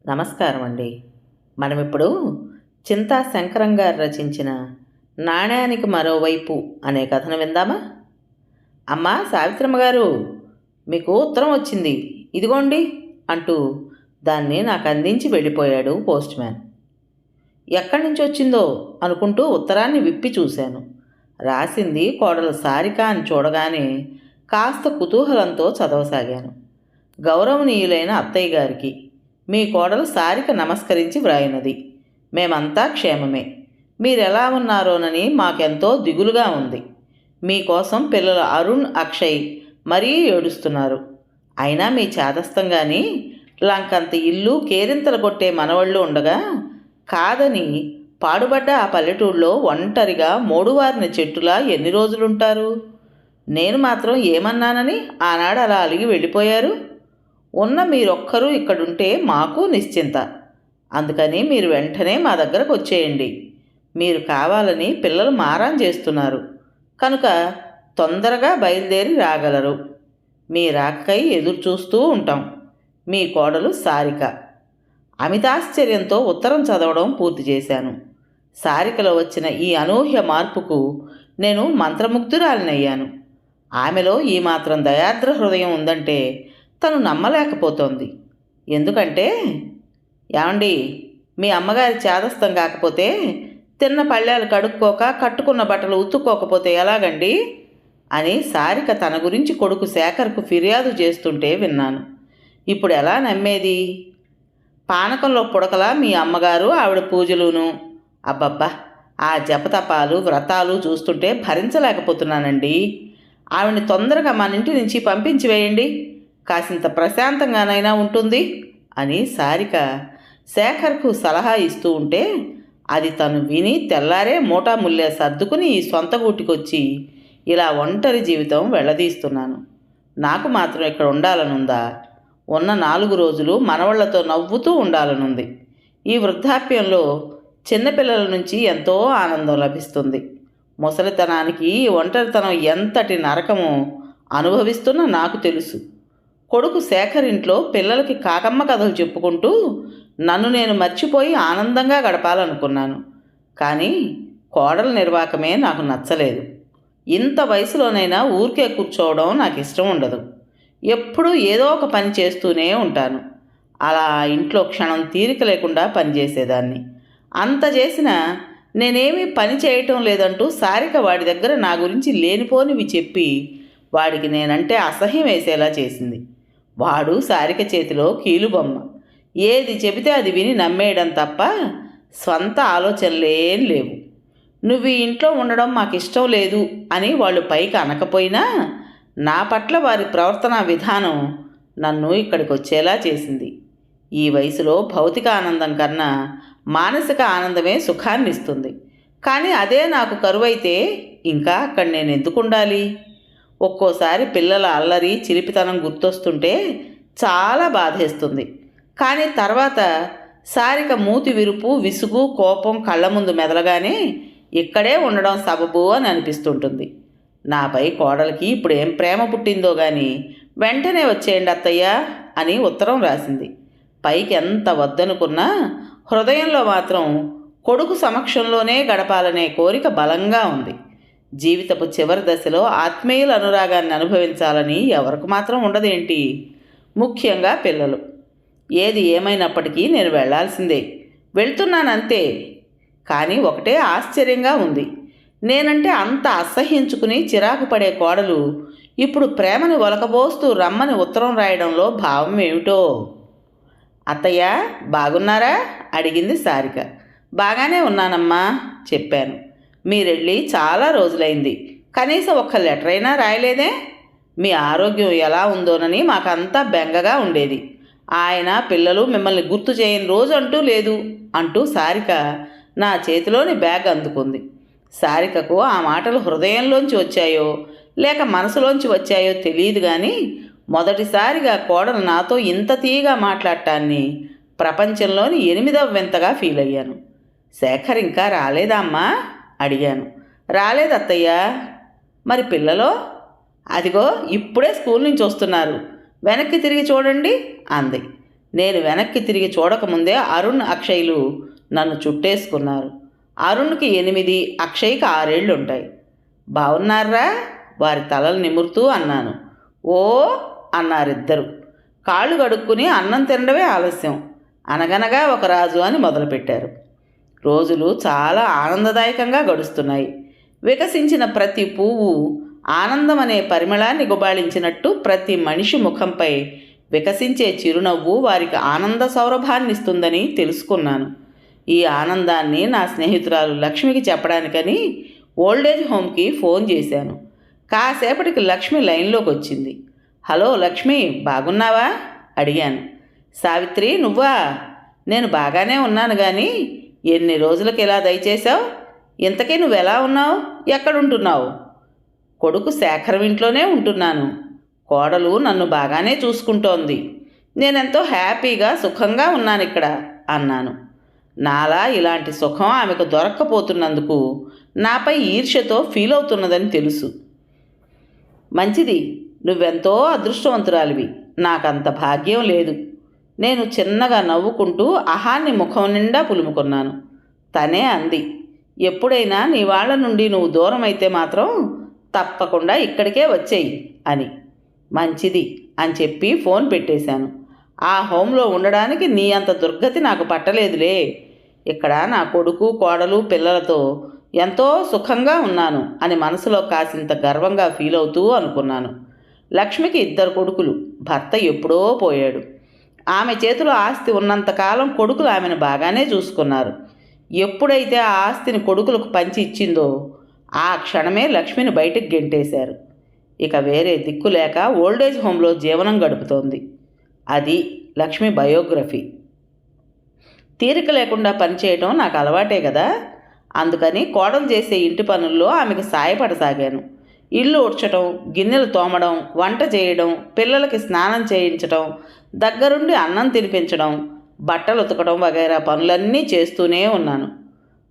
నమస్కారం అండి. మనమిప్పుడు చింతా శంకరం గారు రచించిన 'నాణేనికి మరోవైపు' అనే కథను విందామా? అమ్మా సావిత్రమ్మ గారు, మీకు ఉత్తరం వచ్చింది, ఇదిగోండి అంటూ దాన్ని నాకు అందించి వెళ్ళిపోయాడు పోస్ట్ మ్యాన్. ఎక్కడి నుంచి వచ్చిందో అనుకుంటూ ఉత్తరాన్ని విప్పి చూశాను. రాసింది కోడలు సారిక అని చూడగానే కాస్త కుతూహలంతో చదవసాగాను. గౌరవనీయులైన అత్తయ్య గారికి మీ కోడలు సారిక నమస్కరించి వ్రాయినది. మేమంతా క్షేమమే. మీరెలా ఉన్నారోనని మాకెంతో దిగులుగా ఉంది. మీకోసం పిల్లలు అరుణ్, అక్షయ్ మరీ ఏడుస్తున్నారు. అయినా మీ చేదస్తం కానీ లంకంత ఇల్లు కేరింతలు కొట్టే మనవళ్ళు ఉండగా కాదని పాడుబడ్డ ఆ పల్లెటూళ్ళలో ఒంటరిగా మోడువారిన చెట్టులా ఎన్ని రోజులుంటారు? నేను మాత్రం ఏమన్నానని ఆనాడు అలా అలిగి వెళ్ళిపోయారు? ఉన్న మీరొక్కరూ ఇక్కడుంటే మాకు నిశ్చింత. అందుకని మీరు వెంటనే మా దగ్గరకు వచ్చేయండి. మీరు కావాలని పిల్లలు మారాం చేస్తున్నారు కనుక తొందరగా బయలుదేరి రాగలరు. మీ రాకకై ఎదురు చూస్తూ ఉంటాం. మీ కోడలు సారిక. అమితాశ్చర్యంతో ఉత్తరం చదవడం పూర్తి చేశాను. సారికలో వచ్చిన ఈ అనూహ్య మార్పుకు నేను మంత్రముగ్ధురాలినయ్యాను. ఆమెలో ఈ మాత్రం దయార్ద్ర హృదయం ఉందంటే తను నమ్మలేకపోతోంది. ఎందుకంటే, ఏమండి, మీ అమ్మగారి చేదస్తం కాకపోతే తిన్న పళ్ళాలు కడుక్కోక కట్టుకున్న బట్టలు ఉతుక్కోకపోతే ఎలాగండి అని సారిక తన గురించి కొడుకు శేఖర్కు ఫిర్యాదు చేస్తుంటే విన్నాను. ఇప్పుడు ఎలా నమ్మేది? పానకంలో పుడకలా మీ అమ్మగారు ఆవిడ పూజలును. అబ్బబ్బా, ఆ జపతపాలు వ్రతాలు చూస్తుంటే భరించలేకపోతున్నానండి. ఆవిడని తొందరగా మన ఇంటి నుంచి పంపించి వేయండి, కాసింత ప్రశాంతంగానైనా ఉంటుంది అని సారిక శేఖర్కు సలహా ఇస్తూ ఉంటే అది తను విని తెల్లారే మూటాముల్లే సర్దుకుని ఈ సొంత గూటికొచ్చి ఇలా ఒంటరి జీవితం వెళ్ళదీస్తున్నాను. నాకు మాత్రం ఇక్కడ ఉండాలనుందా? ఉన్న 4 రోజులు మనవళ్లతో నవ్వుతూ ఉండాలనుంది. ఈ వృద్ధాప్యంలో చిన్నపిల్లల నుంచి ఎంతో ఆనందం లభిస్తుంది. ముసలితనానికి ఒంటరితనం ఎంతటి నరకమో అనుభవిస్తున్న నాకు తెలుసు. కొడుకు శేఖర్ ఇంట్లో పిల్లలకి కాకమ్మ కథలు చెప్పుకుంటూ నన్ను నేను మర్చిపోయి ఆనందంగా గడపాలనుకున్నాను. కానీ కోడల నిర్వాకమే నాకు నచ్చలేదు. ఇంత వయసులోనైనా ఊరికే కూర్చోవడం నాకు ఇష్టం ఉండదు. ఎప్పుడూ ఏదో ఒక పని చేస్తూనే ఉంటాను. అలా ఇంట్లో క్షణం తీరిక లేకుండా పనిచేసేదాన్ని. అంత చేసినా నేనేమీ పని చేయటం లేదంటూ సారిక వాడి దగ్గర నా గురించి లేనిపోనివి చెప్పి వాడికి నేనంటే అసహ్యం వేసేలా చేసింది. వాడు సారిక చేతిలో కీలుబొమ్మ. ఏది చెబితే అది విని నమ్మేయడం తప్ప స్వంత ఆలోచనలేం లేవు. నువ్వు ఈ ఇంట్లో ఉండడం మాకు ఇష్టం లేదు అని వాళ్ళు పైకి అనకపోయినా నా పట్ల వారి ప్రవర్తన విధానం నన్ను ఇక్కడికి వచ్చేలా చేసింది. ఈ వయసులో భౌతిక ఆనందం కన్నా మానసిక ఆనందమే సుఖాన్ని ఇస్తుంది. కానీ అదే నాకు కరువైతే ఇంకా అక్కడ నేను ఎందుకు ఉండాలి? ఒక్కోసారి పిల్లల అల్లరి చిలిపితనం గుర్తొస్తుంటే చాలా బాధేస్తుంది. కానీ తర్వాత సారిక మూతి విరుపు, విసుగు, కోపం కళ్ళ ముందు మెదలగానే ఇక్కడే ఉండడం సబబు అని అనిపిస్తుంటుంది. నాపై కోడలికి ఇప్పుడు ఏం ప్రేమ పుట్టిందో కానీ వెంటనే వచ్చేయండి అత్తయ్య అని ఉత్తరం రాసింది. పైకి ఎంత వద్దనుకున్నా హృదయంలో మాత్రం కొడుకు సమక్షంలోనే గడపాలనే కోరిక బలంగా ఉంది. జీవితపు చివరి దశలో ఆత్మీయుల అనురాగాన్ని అనుభవించాలని ఎవరికి మాత్రం ఉండదేంటి? ముఖ్యంగా పిల్లలు. ఏది ఏమైనప్పటికీ నేను వెళ్లాల్సిందే. వెళ్తున్నానంతే. కానీ ఒకటే ఆశ్చర్యంగా ఉంది. నేనంటే అంత అసహ్యించుకుని చిరాకు పడే కోడలు ఇప్పుడు ప్రేమని ఒలకబోస్తూ రమ్మని ఉత్తరం రాయడంలో భావం ఏమిటో? అత్తయ్య బాగున్నారా అడిగింది సారిక. బాగానే ఉన్నానమ్మా చెప్పాను. మీరెళ్ళి చాలా రోజులైంది, కనీసం ఒక్క లెటర్ అయినా రాయలేదే? మీ ఆరోగ్యం ఎలా ఉందోనని మాకంతా బెంగగా ఉండేది. ఆయన పిల్లలు మిమ్మల్ని గుర్తు చేయని రోజు అంటూ లేదు అంటూ సారిక నా చేతిలోని బ్యాగ్ అందుకుంది. సారికకు ఆ మాటలు హృదయంలోంచి వచ్చాయో లేక మనసులోంచి వచ్చాయో తెలియదు కానీ మొదటిసారిగా కోడలు నాతో ఇంత తీయగా మాట్లాడటాన్ని ప్రపంచంలోని 8వ వింతగా ఫీల్ అయ్యాను. శేఖర్ ఇంకా రాలేదా అమ్మా అడిగాను. రాలేదత్తయ్య. మరి పిల్లలో? అదిగో ఇప్పుడే స్కూల్ నుంచి వస్తున్నారు, వెనక్కి తిరిగి చూడండి అంది. నేను వెనక్కి తిరిగి చూడకముందే అరుణ్, అక్షయ్లు నన్ను చుట్టేసుకున్నారు. అరుణ్కి 8, అక్షయ్కి 6 ఏళ్ళు ఉంటాయి. బాగున్నారా? వారి తలలు నిమురుతూ అన్నాను. ఓ అన్నారిద్దరు. కాళ్ళు కడుక్కుని అన్నం తినడమే ఆలస్యం. అనగనగా ఒక రాజు అని మొదలుపెట్టారు. రోజులు చాలా ఆనందదాయకంగా గడుస్తున్నాయి. వికసించిన ప్రతి పువ్వు ఆనందం అనే పరిమళాన్ని గుబాళించినట్టు ప్రతి మనిషి ముఖంపై వికసించే చిరునవ్వు వారికి ఆనంద సౌరభాన్నిస్తుందని తెలుసుకున్నాను. ఈ ఆనందాన్ని నా స్నేహితురాలు లక్ష్మికి చెప్పడానికని ఓల్డేజ్ హోమ్కి ఫోన్ చేశాను. కాసేపటికి లక్ష్మి లైన్లోకి వచ్చింది. హలో లక్ష్మి, బాగున్నావా అడిగాను. సావిత్రి, నువ్వా? నేను బాగానే ఉన్నాను, కానీ ఎన్ని రోజులకి ఇలా దయచేశావు? ఇంతకీ నువ్వెలా ఉన్నావు? ఎక్కడుంటున్నావు? కొడుకు శేఖరం ఇంట్లోనే ఉంటున్నాను. కోడలు నన్ను బాగానే చూసుకుంటోంది. నేనెంతో హ్యాపీగా సుఖంగా ఉన్నాను ఇక్కడ అన్నాను. నాలా ఇలాంటి సుఖం ఆమెకు దొరక్కపోతున్నందుకు నాపై ఈర్ష్యతో ఫీల్ అవుతున్నదని తెలుసు. మంచిది, నువ్వెంతో అదృష్టవంతురాలివి. నాకంత భాగ్యం లేదు. నేను చిన్నగా నవ్వుకుంటూ అహాన్ని ముఖం నిండా పులుముకున్నాను. తనే అంది, ఎప్పుడైనా నీ వాళ్ళ నుండి నువ్వు దూరం అయితే మాత్రం తప్పకుండా ఇక్కడికే వచ్చేయి అని. మంచిది అని చెప్పి ఫోన్ పెట్టేశాను. ఆ హోంలో ఉండడానికి నీ అంత దుర్గతి నాకు పట్టలేదులే. ఇక్కడ నా కొడుకు, కోడలు, పిల్లలతో ఎంతో సుఖంగా ఉన్నాను అని మనసులో కాసింత గర్వంగా ఫీల్ అవుతూ అనుకున్నాను. లక్ష్మికి 2 కొడుకులు. భర్త ఎప్పుడో పోయాడు. ఆమె చేతిలో ఆస్తి ఉన్నంతకాలం కొడుకులు ఆమెను బాగానే చూసుకున్నారు. ఎప్పుడైతే ఆ ఆస్తిని కొడుకులకు పంచి ఇచ్చిందో ఆ క్షణమే లక్ష్మిని బయటికి గెంటేశారు. ఇక వేరే దిక్కు లేక ఓల్డేజ్ హోంలో జీవనం గడుపుతోంది. అది లక్ష్మి బయోగ్రఫీ. తీరిక లేకుండా పనిచేయటం నాకు అలవాటే కదా. అందుకని కోడలు చేసే ఇంటి పనుల్లో ఆమెకు సాయపడసాగాను. ఇల్లు ఊడ్చడం, గిన్నెలు తోమడం, వంట చేయడం, పిల్లలకి స్నానం చేయించడం, దగ్గరుండి అన్నం తినిపించడం, బట్టలు ఉతకడం వగైరా పనులన్నీ చేస్తూనే ఉన్నాను.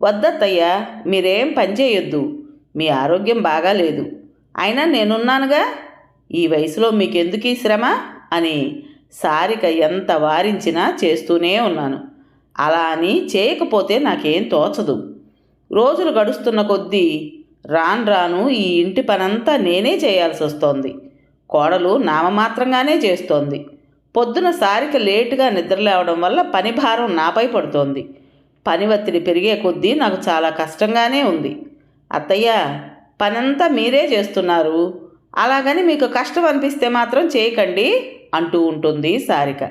వద్దత్తయ్యా, మీరేం పని చేయొద్దు, మీ ఆరోగ్యం బాగాలేదు, అయినా నేనున్నానుగా, ఈ వయసులో మీకెందుకీ శ్రమ అని సారిక ఎంత వారించినా చేస్తూనే ఉన్నాను. అలా అని చేయకపోతే నాకేం తోచదు. రోజులు గడుస్తున్న కొద్దీ రాను రాను ఈ ఇంటి పనంతా నేనే చేయాల్సి వస్తోంది. కోడలు నామమాత్రంగానే చేస్తోంది. పొద్దున సారిక లేటుగా నిద్రలేవడం వల్ల పని భారం నాపై పడుతోంది. పని ఒత్తిడి పెరిగే కొద్దీ నాకు చాలా కష్టంగానే ఉంది. అత్తయ్య, పనంతా మీరే చేస్తున్నారు, అలాగని మీకు కష్టం అనిపిస్తే మాత్రం చేయకండి అంటూ ఉంటుంది సారిక.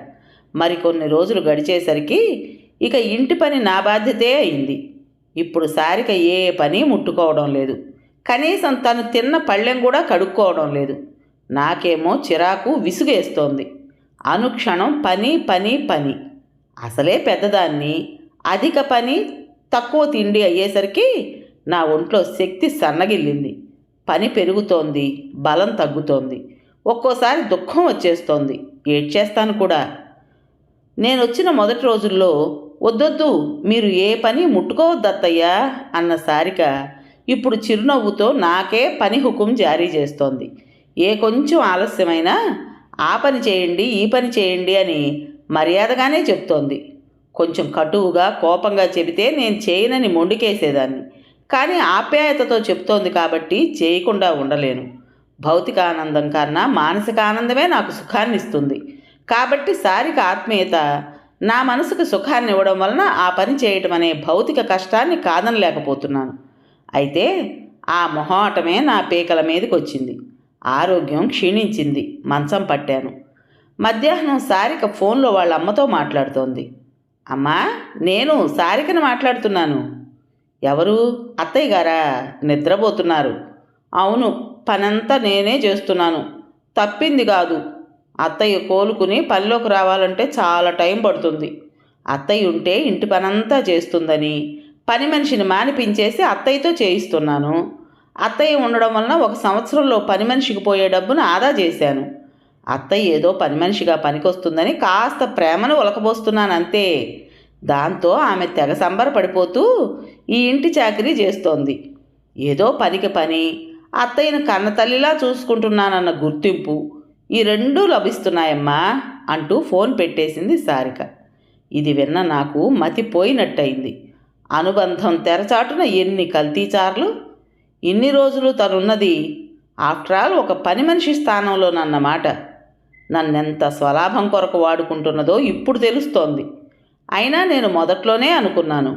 మరికొన్ని రోజులు గడిచేసరికి ఇక ఇంటి పని నా బాధ్యతే అయింది. ఇప్పుడు సారిక ఏ పని ముట్టుకోవడం లేదు. కనీసం తను తిన్న పళ్ళెం కూడా కడుక్కోవడం లేదు. నాకేమో చిరాకు, విసుగేస్తోంది. అనుక్షణం పని పని పని. అసలే పెద్దదాన్ని. అధిక పని, తక్కువ తిండి అయ్యేసరికి నా ఒంట్లో శక్తి సన్నగిల్లింది. పని పెరుగుతోంది, బలం తగ్గుతోంది. ఒక్కోసారి దుఃఖం వచ్చేస్తోంది, ఏడ్చేస్తాను కూడా. నేను వచ్చిన మొదటి రోజుల్లో వద్దొద్దు, మీరు ఏ పని ముట్టుకోవద్దత్తయ్యా అన్న సారిక ఇప్పుడు చిరునవ్వుతో నాకే పని హుకుం జారీ చేస్తోంది. ఏ కొంచెం ఆలస్యమైనా ఆ పని చేయండి, ఈ పని చేయండి అని మర్యాదగానే చెప్తోంది. కొంచెం కటువుగా, కోపంగా చెబితే నేను చేయనని మొండికేసేదాన్ని. కానీ ఆప్యాయతతో చెప్తోంది కాబట్టి చేయకుండా ఉండలేను. భౌతిక ఆనందం కన్నా మానసిక ఆనందమే నాకు సుఖాన్ని ఇస్తుంది. కాబట్టి సారిక ఆత్మీయత నా మనసుకు సుఖాన్ని ఇవ్వడం వలన ఆ పని చేయటం అనే భౌతిక కష్టాన్ని కాదనలేకపోతున్నాను. అయితే ఆ మొహాటమే నా పీకల మీదకి వచ్చింది. ఆరోగ్యం క్షీణించింది. మంచం పట్టాను. మధ్యాహ్నం సారిక ఫోన్లో వాళ్ళ అమ్మతో మాట్లాడుతోంది. అమ్మా, నేను సారికను మాట్లాడుతున్నాను. ఎవరు? అత్తయ్య గారా? నిద్రపోతున్నారు. అవును, పనంతా నేనే చేస్తున్నాను. తప్పింది కాదు. అత్తయ్య కోలుకుని పనిలోకి రావాలంటే చాలా టైం పడుతుంది. అత్తయ్య ఉంటే ఇంటి పనంతా చేస్తుందని పని మనిషిని మానిపించేసి అత్తయ్యతో చేయిస్తున్నాను. అత్తయ్య ఉండడం వలన 1 సంవత్సరంలో పని మనిషికి పోయే డబ్బును ఆదా చేశాను. అత్తయ్య ఏదో పని మనిషిగా పనికొస్తుందని కాస్త ప్రేమను ఒలకబోస్తున్నాను అంతే. దాంతో ఆమె తెగ సంబరపడిపోతూ ఈ ఇంటి చాకరీ చేస్తోంది. ఏదో పనికి పని, అత్తయ్యను కన్నతల్లిలా చూసుకుంటున్నానన్న గుర్తింపు ఈ రెండూ లభిస్తున్నాయమ్మా అంటూ ఫోన్ పెట్టేసింది సారిక. ఇది విన్న నాకు మతిపోయినట్టయింది. అనుబంధం తెరచాటున ఎన్ని కల్తీచార్లు! ఇన్ని రోజులు తనున్నది ఆఫ్టర్ ఆల్ ఒక పని మనిషి స్థానంలోనన్నమాట. నన్నెంత స్వలాభం కొరకు వాడుకుంటున్నదో ఇప్పుడు తెలుస్తోంది. అయినా నేను మొదట్లోనే అనుకున్నాను,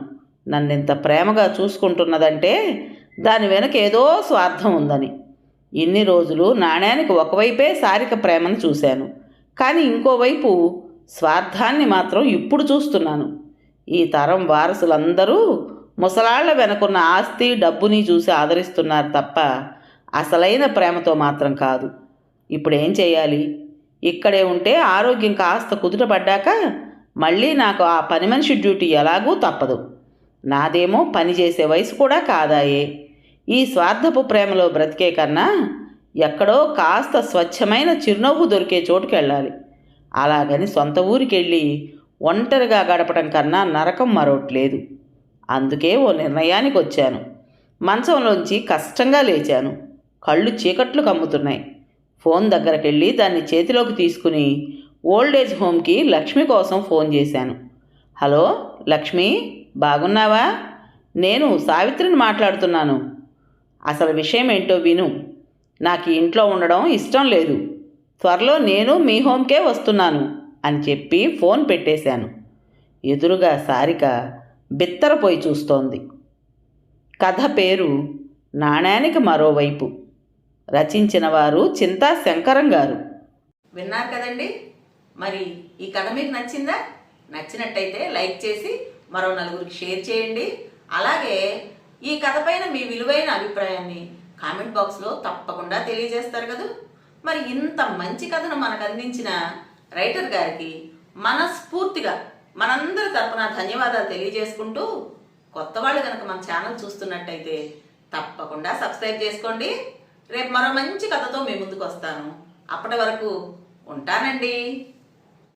నన్నెంత ప్రేమగా చూసుకుంటున్నదంటే దాని వెనక ఏదో స్వార్థం ఉందని. ఇన్ని రోజులు నాణ్యానికి ఒకవైపే సారిక ప్రేమను చూశాను, కానీ ఇంకోవైపు స్వార్థాన్ని మాత్రం ఇప్పుడు చూస్తున్నాను. ఈ తరం వారసులందరూ ముసలాళ్ల వెనకున్న ఆస్తి డబ్బుని చూసి ఆదరిస్తున్నారు తప్ప అసలైన ప్రేమతో మాత్రం కాదు. ఇప్పుడేం చేయాలి? ఇక్కడే ఉంటే ఆరోగ్యం కాస్త కుదుటపడ్డాక మళ్ళీ నాకు ఆ పని మనిషి డ్యూటీ ఎలాగూ తప్పదు. నాదేమో పని చేసే వయసు కూడా కాదాయే. ఈ స్వార్థపు ప్రేమలో బ్రతికే కన్నా ఎక్కడో కాస్త స్వచ్ఛమైన చిరునవ్వు దొరికే చోటుకి వెళ్ళాలి. అలాగని సొంత ఊరికి వెళ్ళి ఒంటరిగా గడపడం కన్నా నరకం మరొకట్లేదు. అందుకే ఓ నిర్ణయానికి వచ్చాను. మంచంలోంచి కష్టంగా లేచాను. కళ్ళు చీకట్లు కమ్ముతున్నాయి. ఫోన్ దగ్గరికి వెళ్ళి దాన్ని చేతిలోకి తీసుకుని ఓల్డేజ్ హోమ్కి లక్ష్మి కోసం ఫోన్ చేశాను. హలో లక్ష్మి, బాగున్నావా? నేను సావిత్రిని మాట్లాడుతున్నాను. అసలు విషయం ఏంటో విను. నాకు ఇంట్లో ఉండడం ఇష్టం లేదు. త్వరలో నేను మీ హోమ్కే వస్తున్నాను అని చెప్పి ఫోన్ పెట్టేశాను. ఎదురుగా సారిక బిత్తరపోయి చూస్తోంది. కథ పేరు నాణ్యానికి మరోవైపు. రచించిన వారు చింతా శంకరం గారు. విన్నారు కదండి. మరి ఈ కథ మీకు నచ్చిందా? నచ్చినట్టయితే లైక్ చేసి మరో నలుగురికి షేర్ చేయండి. అలాగే ఈ కథ పైన మీ విలువైన అభిప్రాయాన్ని కామెంట్ బాక్స్లో తప్పకుండా తెలియజేస్తారు కదా. మరి ఇంత మంచి కథను మనకు అందించిన రైటర్ గారికి మనస్ఫూర్తిగా మనందరి తరపున ధన్యవాదాలు తెలియజేసుకుంటూ, కొత్త వాళ్ళు కనుక మన ఛానల్ చూస్తున్నట్టయితే తప్పకుండా సబ్స్క్రైబ్ చేసుకోండి. రేపు మరో మంచి కథతో మీ ముందుకు వస్తాను. అప్పటి వరకు ఉంటానండి.